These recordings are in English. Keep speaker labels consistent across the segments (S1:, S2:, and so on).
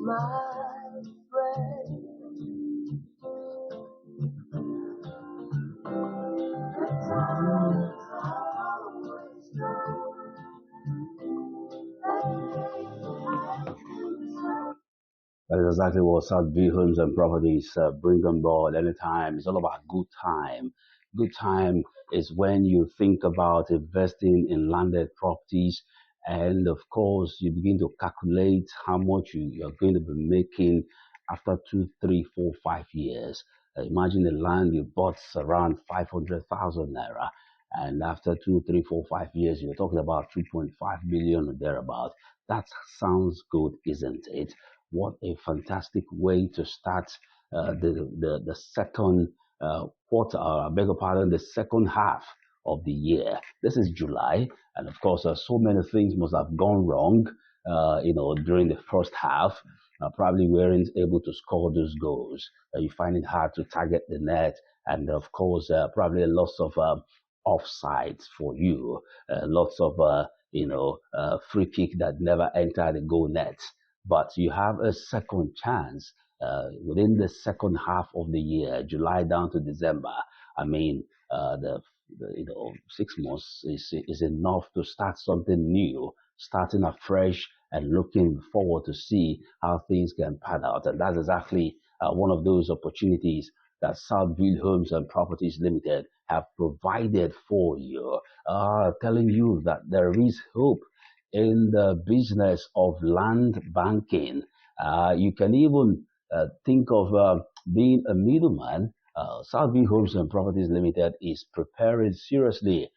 S1: my friend. The times are always That is exactly what Southville Homes and Properties bring on board anytime. It's all about good time. Good time is when you think about investing in landed properties, and of course, you begin to calculate how much you're going to be making after 2, 3, 4, 5 years. Imagine the land you bought around 500,000 naira, and after 2, 3, 4, 5 years, you're talking about 2.5 million or thereabout. That sounds good, isn't it? What a fantastic way to start the second quarter, I beg your pardon, the second half of the year. This is July, and of course, so many things must have gone wrong, during the first half. Probably weren't able to score those goals. You find it hard to target the net, and of course, probably lots of offsides for you, lots of free kick that never enter the goal net, but you have a second chance within the second half of the year, July down to December. I mean, the 6 months is enough to start something new, starting afresh and looking forward to see how things can pan out. And that's exactly one of those opportunities that Southville Homes and Properties Limited have provided for you, telling you that there is hope in the business of land banking. You can even think of being a middleman. Southview Homes and Properties Limited is preparing seriously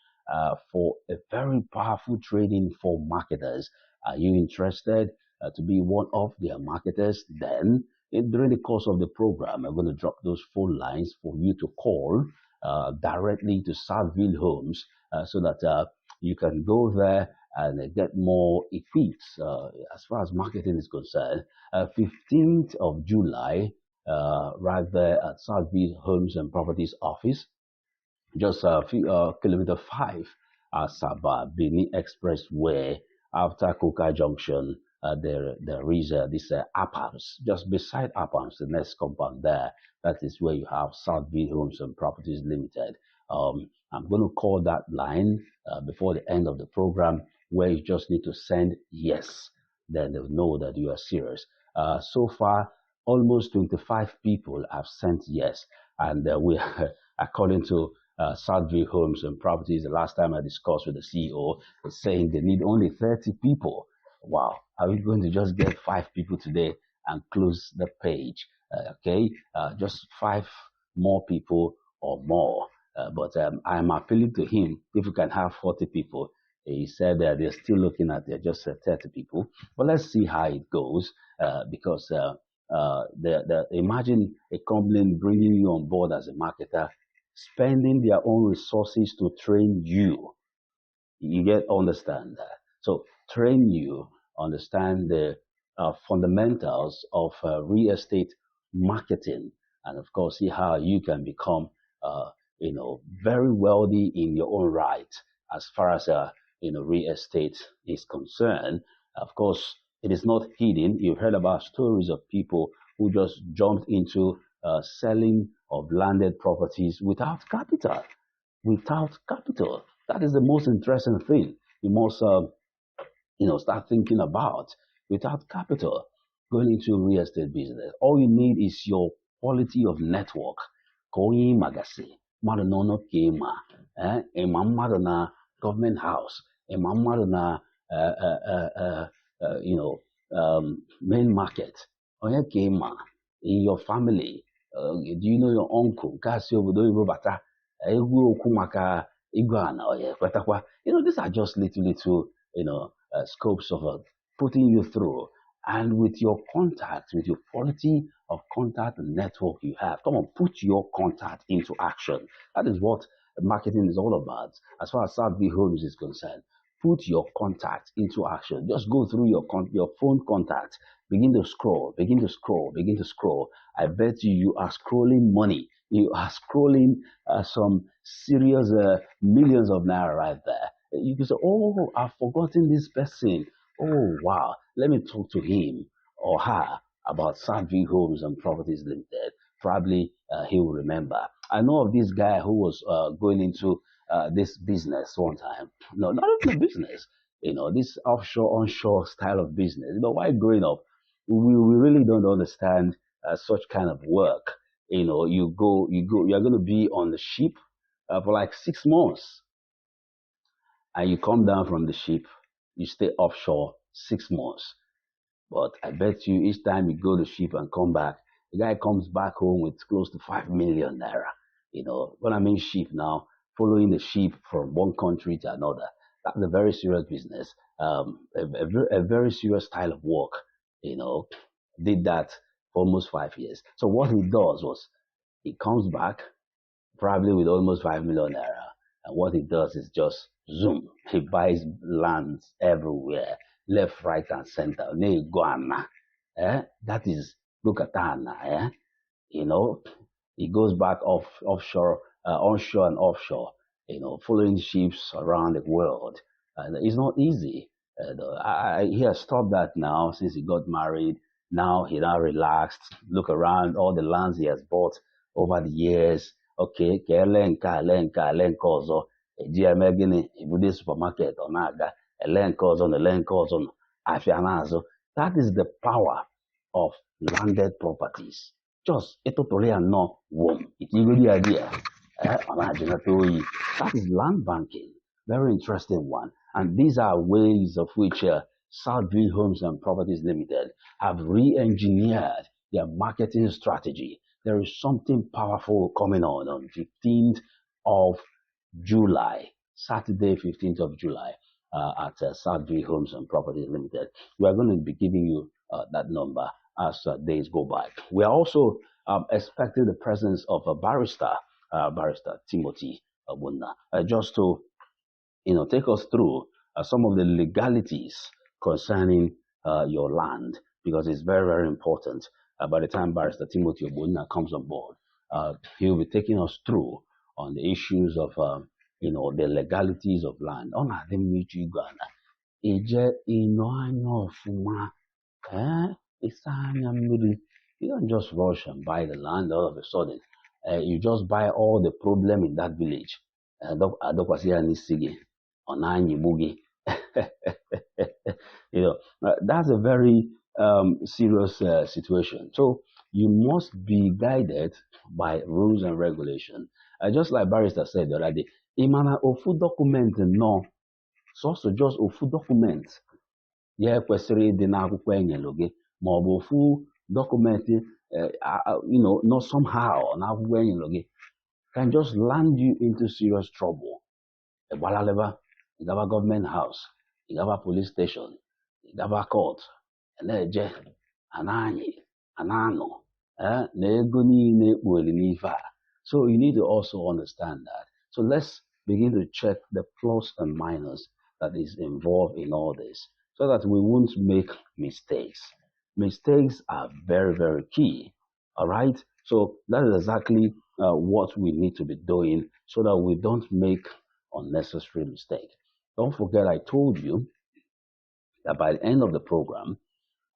S1: for a very powerful training for marketers. Are you interested to be one of their marketers? Then, during the course of the program, I'm going to drop those phone lines for you to call directly to Southville Homes so that you can go there and get more equipped as far as marketing is concerned. 15th of July, right there at Southville Homes and Properties office, just kilometer 5 Sabah Benin Expressway after Koka Junction. There is this Apams, just beside Apams, the next compound there. That is where you have Southville Homes and Properties Limited. I'm going to call that line before the end of the program, where you just need to send yes. Then they'll know that you are serious. So far, almost 25 people have sent yes, and we, according to Southville Homes and Properties, the last time I discussed with the CEO, is saying they need only 30 people. Wow, are we going to just get 5 people today and close the page? Okay, just 5 more people or more. But I'm appealing to him if we can have 40 people. He said that they're still looking at just 30 people. But let's see how it goes because imagine a company bringing you on board as a marketer, spending their own resources to train you. You get understand that. So train you, understand the fundamentals of real estate marketing, and of course see how you can become very wealthy in your own right as far as real estate is concerned. Of course, it is not hidden. You've heard about stories of people who just jumped into selling of landed properties without capital. Without capital, that is the most interesting thing. You must start thinking about. Without capital, going into real estate business, all you need is your quality of network. Going magazine, mmadụ nọ n'oke ịma, ịma mmadụ na government house, ịma mmadụ na main market. Onye ka ịma in your family. Do you know your uncle? Kasị obodo oyibo bata egwu okwu maka igwe oye kwetakwa. These are just little scopes of putting you through. And with your contact, with your quality of contact and network you have, come on, put your contact into action. That is what marketing is all about. As far as Southville Homes is concerned, put your contact into action. Just go through your phone contact. Begin to scroll, begin to scroll, begin to scroll. I bet you are scrolling money. You are scrolling some serious millions of naira right there. You can say, oh, I've forgotten this person. Oh, wow. Let me talk to him or her about Southville Homes and Properties Limited, probably he will remember. I know of this guy who was going into this business one time. No, not even a business. This offshore, onshore style of business. While growing up, we really don't understand such kind of work. You are going to be on the ship for like 6 months, and you come down from the ship, you stay offshore 6 months. But I bet you each time you go to ship and come back, the guy comes back home with close to 5 million naira. When I mean ship now, following the ship from one country to another, that's a very serious business. A very serious style of work. You know, did that for almost 5 years. So what he does was he comes back probably with almost 5 million naira. And what he does is just zoom. He buys lands everywhere, left, right, and center. Iguana. That is look at that. Eh? You know, he goes back offshore, onshore and offshore, following ships around the world. And it's not easy. He has stopped that now since he got married. Now he now relaxed, look around all the lands he has bought over the years. Okay, ka ele nke a, ele nke a, ele nke ọzọ, eji ya eme gịnị, ebude supermarket ọ na-aga, ele nke ọzọ na ele nke ọzọ nọ, afịa na-azụ. That is the power of landed properties. Just ịtụtụrụ ya nnọọ wom, itigodi ya di ya, ọ na-ajụnata oyi. That is land banking. Very interesting one. And these are ways of which Southville Homes and Properties Limited have re-engineered their marketing strategy. There is something powerful coming on 15th of July, Saturday, 15th of July, at Southville Homes and Properties Limited. We are going to be giving you that number as days go by. We are also expecting the presence of a barrister, Barrister Timothy Abunda, just to take us through some of the legalities concerning your land, because it's very, very important. By the time Barrister Timothy Obunna comes on board, he'll be taking us through on the issues of, the legalities of land. On Ije ino anya ọfụma, ịsa anya mmiri. You don't just rush and buy the land all of a sudden. You just buy all the problem in that village. Adokwasi ya n'isi gị, ọ na-anyịgbu gị. That's a very serious situation. So you must be guided by rules and regulation. Just like Barrister said the other day, imana ofu document no, so just ofu document ya kwesịrị ịdị n'akwụkwọ enyelu gị, ma ọ bụ ofu document not somehow n'akwụkwọ enyelu gị can just land you into serious trouble. Egbalaleba, Igaba government house, Igaba police station, Igaba court, Eleje, Anani, Anano, na ego niile ekpugheri n'ife a. So you need to also understand that. So let's begin to check the plus and minus that is involved in all this, so that we won't make mistakes. Mistakes are very, very key. All right. So that is exactly what we need to be doing, so that we don't make unnecessary mistakes. Don't forget, I told you that by the end of the program,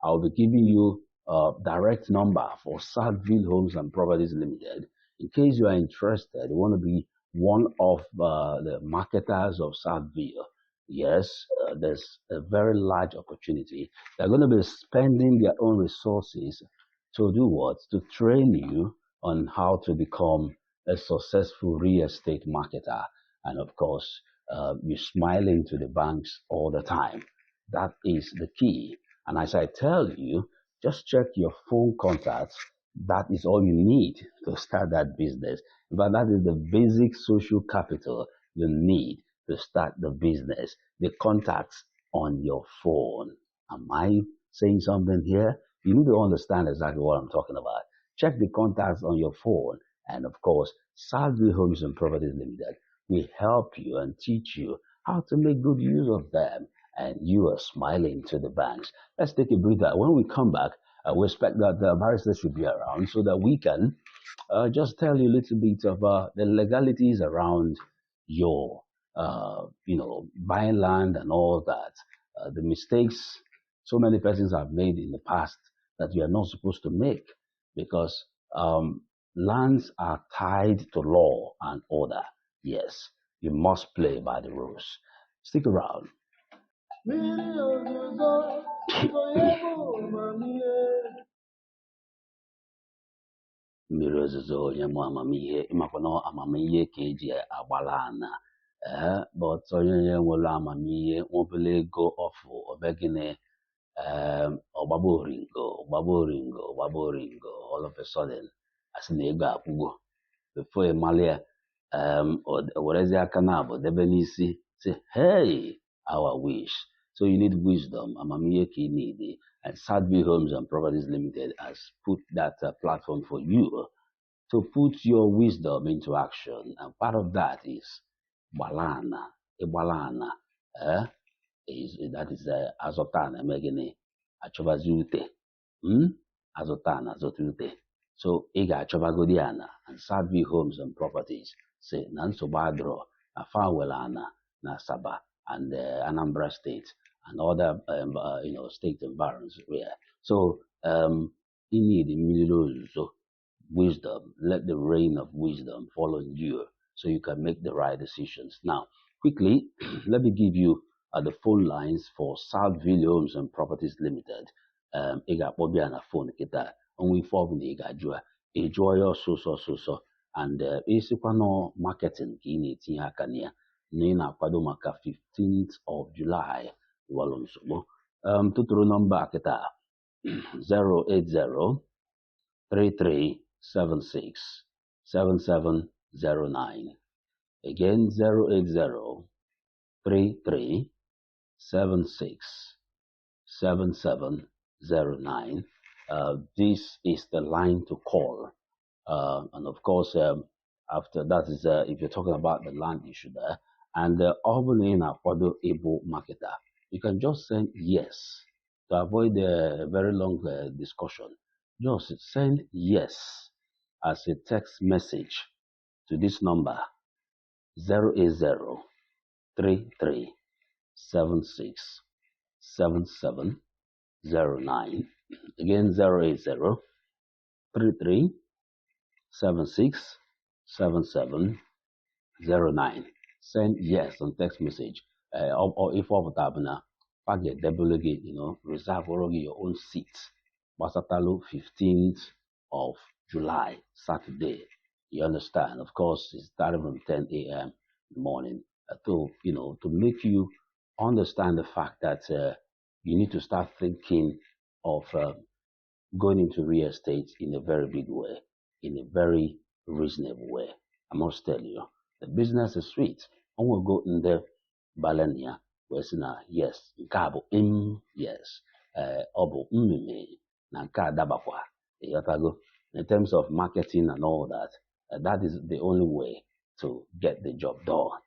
S1: I'll be giving you a direct number for Southville Homes and Properties Limited. In case you are interested, you want to be one of the marketers of Southville. Yes, there's a very large opportunity. They're going to be spending their own resources to do what? To train you on how to become a successful real estate marketer. And of course, you smile into the banks all the time. That is the key. And as I tell you, just check your phone contacts. That is all you need to start that business. But that is the basic social capital you need to start the business. The contacts on your phone. Am I saying something here? You need to understand exactly what I'm talking about. Check the contacts on your phone. And of course, Southville Homes and Properties Limited will help you and teach you how to make good use of them. And you are smiling to the banks. Let's take a breather. When we come back, we expect that the barrister should be around, so that we can just tell you a little bit of the legalities around your, buying land and all that. The mistakes so many persons have made in the past that you are not supposed to make because lands are tied to law and order. Yes, you must play by the rules. Stick around. Mmiri ozuzo onye mụ amamihe ịmakwa na amamihe ka eji agbala ana but onye nwere amamihe nwobele ego ọfụ obegịnị ọgbagboringo all of a sudden asị na ego akwụgo before ịmalị ya werezi aka na abụ debe n'isi say hey our wish. So you need wisdom amamihe ka ị need, and Southville Homes and Properties Limited has put that platform for you to put your wisdom into action, and part of that is balana, ibalana, that is azotana megene achọbazi ute, azotana azotute. So ị ga-achọbagodi ana, and Southville Homes and Properties say na nsogbu adịrọ na fawel ana na Asaba and Anambra State and other state environs. Yeah. So you need wisdom. Let the rain of wisdom fall on you so you can make the right decisions. Now, quickly, let me give you the phone lines for Southville Homes and Properties Limited. Ị ga-akpọ bịa na phone kịta onwe ife ọbụla ị ga-ajụ enjoy your so and ịsịkwa nọ marketing ka ị na-etinye aka na ya na ị na-akwado maka 15th of July walụ nsogbu tụtụrụ nọmba kịta 080 3376 7709. Again, 080 3376 7709. This is the line to call. And of course, after that is if you're talking about the land issue there, and in Akwado able marketer, you can just send yes to avoid a very long discussion. Just send yes as a text message to this number 080 3376 7709. Again, 080 3376 7709. Send yes on text message. Or if of tabna, packet delegate, reserve your own seat. Basatalo 15th of July, Saturday. You understand? Of course, it's starting from 10 a.m. in the morning to make you understand the fact that you need to start thinking of going into real estate in a very big way, in a very reasonable way. I must tell you, the business is sweet. I will go in the Balania, where yes, Nkabo yes, Obo mmeme, na nke adabakwa. In terms of marketing and all that, that is the only way to get the job done.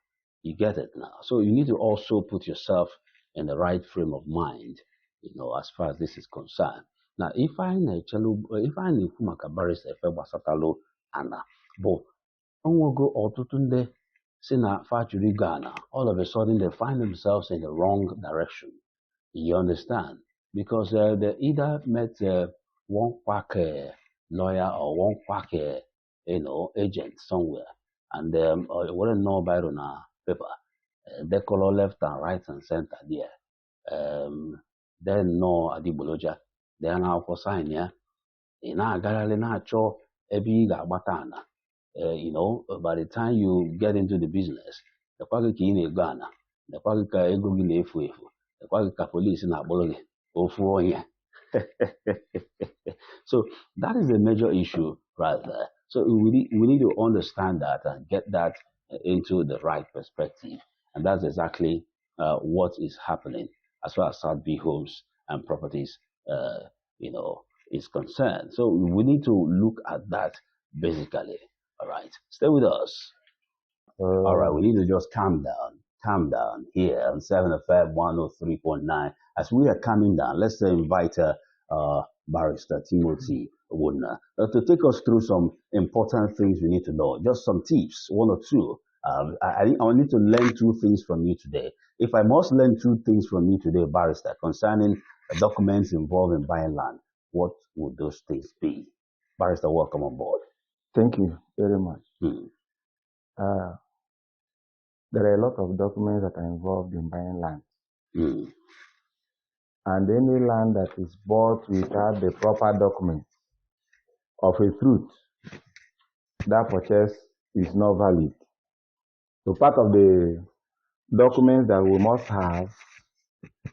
S1: You get it now. So you need to also put yourself in the right frame of mind, as far as this is concerned. Now, if I na-ekwu maka barrister efe gbasatalo ana bụ onwego ọtụtụ ndị si na factory Ghana, all of a sudden they find themselves in the wrong direction. You understand? Because they either met one quack lawyer or one quack agent somewhere, and wouldn't know about on a paper. They color left and right and center there. Then no adiboloja. Then now sign ya. Na-agarali na-achọ ebe ị ga-agbata ana. By the time you get into the business, lekwa gị ka ị na-ego ana, lekwa gị ka ego gị na-efu efu, lekwa gị ka polisi na-akpọrọ gị ofu onye. So that is a major issue right there. So we need to understand that and get that into the right perspective. And that's exactly what is happening as far as Southville Homes and Properties, is concerned. So we need to look at that basically. All right, stay with us. All right, we need to just calm down here on 7FM 103.9. As we are calming down, let's invite Barrister Timothy Wodner to take us through some important things we need to know. Just some tips, one or two. I need to learn two things from you today. If I must learn two things from you today, Barrister, concerning documents involved in buying land, what would those things be? Barrister, welcome on board.
S2: Thank you very much.
S1: Hmm.
S2: There are a lot of documents that are involved in buying land.
S1: Hmm.
S2: And any land that is bought without the proper document of a truth, that purchase is not valid. So part of the documents that we must have,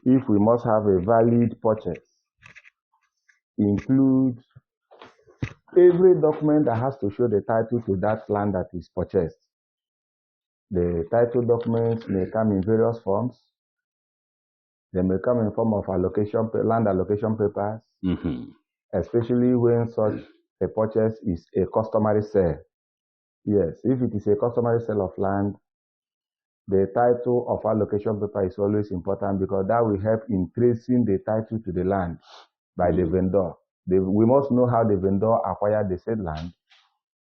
S2: if we must have a valid purchase, includes every document that has to show the title to that land that is purchased. The title documents may come in various forms. They may come in form of land allocation papers, especially when such a purchase is a customary sale. Yes, if it is a customary sale of land, the title of allocation paper is always important because that will help in tracing the title to the land by the vendor. We must know how the vendor acquired the said land,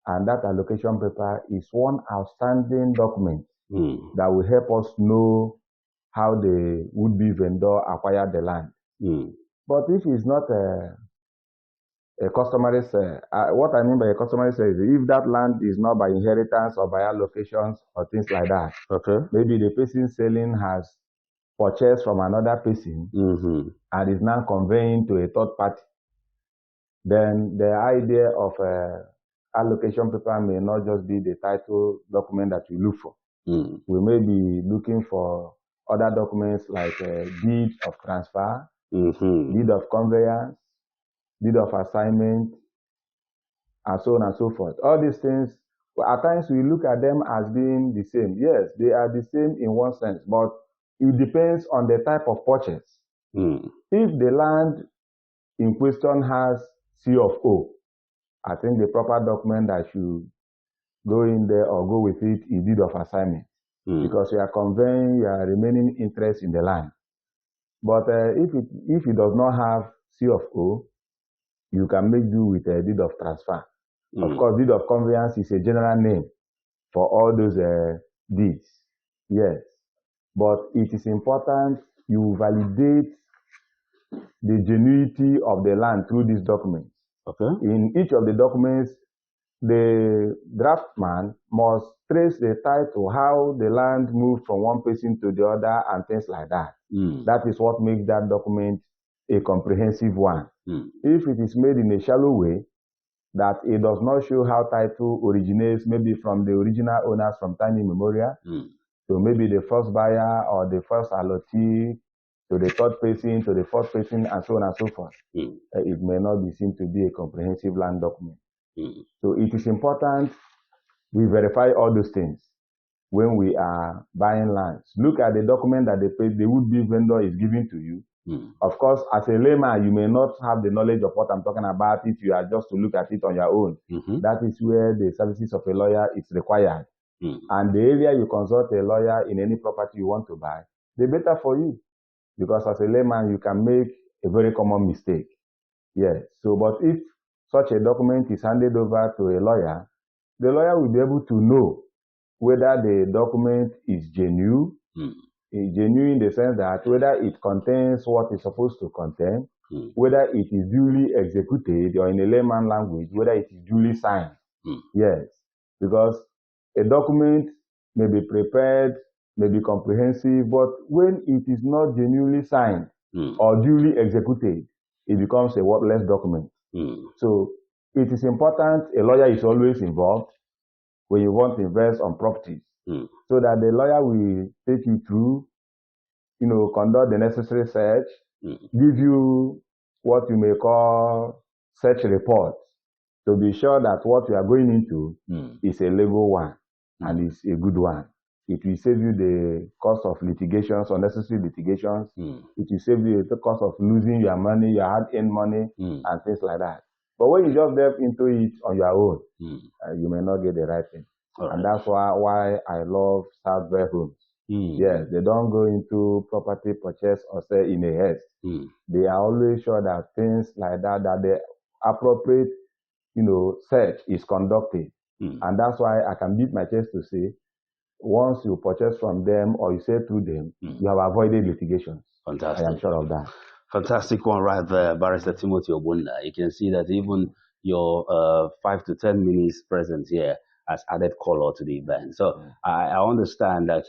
S2: and that allocation paper is one outstanding document that will help us know how the would-be vendor acquired the land. But if it's not a customary sale, what I mean by a customary sale is if that land is not by inheritance or by allocations or things like that.
S1: Okay.
S2: Maybe the person selling has purchased from another person and is now conveying to a third party. Then the idea of allocation paper may not just be the title document that we look for. We may be looking for other documents like deed of transfer, deed of conveyance, deed of assignment, and so on and so forth. All these things, at times we look at them as being the same. Yes, they are the same in one sense, but it depends on the type of purchase. If the land in question has C of O, I think the proper document that should go in there or go with it is deed of assignment, because you are conveying your remaining interest in the land. But if it does not have C of O, you can make do with a deed of transfer. Of course, deed of conveyance is a general name for all those deeds. Yes. But it is important you validate the genuinity of the land through these documents.
S1: Okay.
S2: In each of the documents, the draftsman must trace the title, how the land moved from one person to the other, and things like that. That is what makes that document a comprehensive one. If it is made in a shallow way, that it does not show how title originates, maybe from the original owners from time immemorial, so maybe the first buyer or the first allotee, to the third person, to the fourth person, and so on and so forth. It may not be seen to be a comprehensive land document. So it is important we verify all those things when we are buying lands. Look at the document that the would-be vendor is giving to you. Of course, as a layman, you may not have the knowledge of what I'm talking about if you are just to look at it on your own. That is where the services of a lawyer is required. And the earlier you consult a lawyer in any property you want to buy, the better for you. Because as a layman, you can make a very common mistake. Yes. So, but if such a document is handed over to a lawyer, the lawyer will be able to know whether the document is genuine. Genuine in the sense that whether it contains what it's supposed to contain, whether it is duly executed, or in a layman language, whether it is duly signed. Yes. Because a document may be prepared, may be comprehensive, but when it is not genuinely signed or duly executed, it becomes a worthless document. So it is important a lawyer is always involved when you want to invest on properties, so that the lawyer will take you through, conduct the necessary search, give you what you may call search report, to be sure that what you are going into is a legal one and is a good one. It will save you the cost of litigations, unnecessary litigations. It will save you the cost of losing your money, your hard-earned money, and things like that. But when you just delve into it on your own, you may not get the right thing. And that's why I love Southville homes. Yes, they don't go into property purchase or sell in a haste. They are always sure that things like that the appropriate, search is conducted. And that's why I can beat my chest to say, once you purchase from them or you sell through them, you have avoided litigations.
S1: Fantastic.
S2: I am sure of that.
S1: Fantastic one right there, Barrister Timothy Obunda. You can see that even your 5 to 10 minutes presence here has added color to the event. So I understand that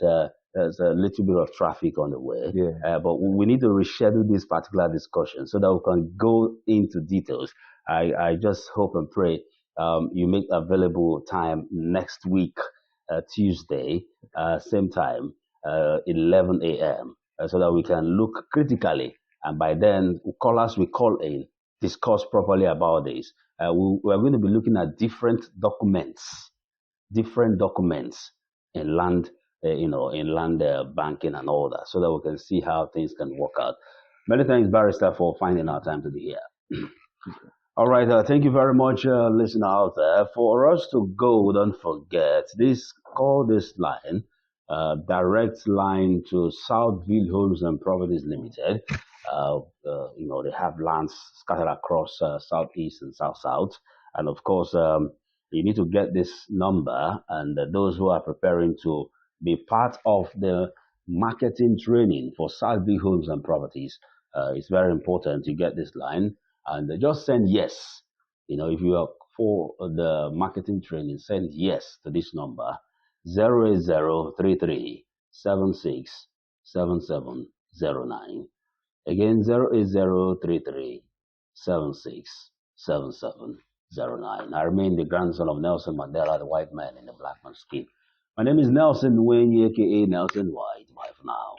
S1: there's a little bit of traffic on the way, but we need to reschedule this particular discussion so that we can go into details. I just hope and pray you make available time next week, Tuesday, same time, 11 a.m., so that we can look critically. And by then, callers will call in, discuss properly about this. We're going to be looking at different documents in land, in land banking and all that, so that we can see how things can work out. Many thanks, Barrister, for finding our time to be here. All right, thank you very much, listener out there. For us to go, don't forget, call this line, direct line to Southville Homes and Properties Limited. They have lands scattered across southeast and south. And of course, you need to get this number, and those who are preparing to be part of the marketing training for Southville Homes and Properties, it's very important to get this line. And just send yes. If you are for the marketing training, send yes to this number, 08033 767709. Again, 08033 767709. I remain the grandson of Nelson Mandela, the white man in the black man's skin. My name is Nelson Wayne, aka Nelson White. Bye for now.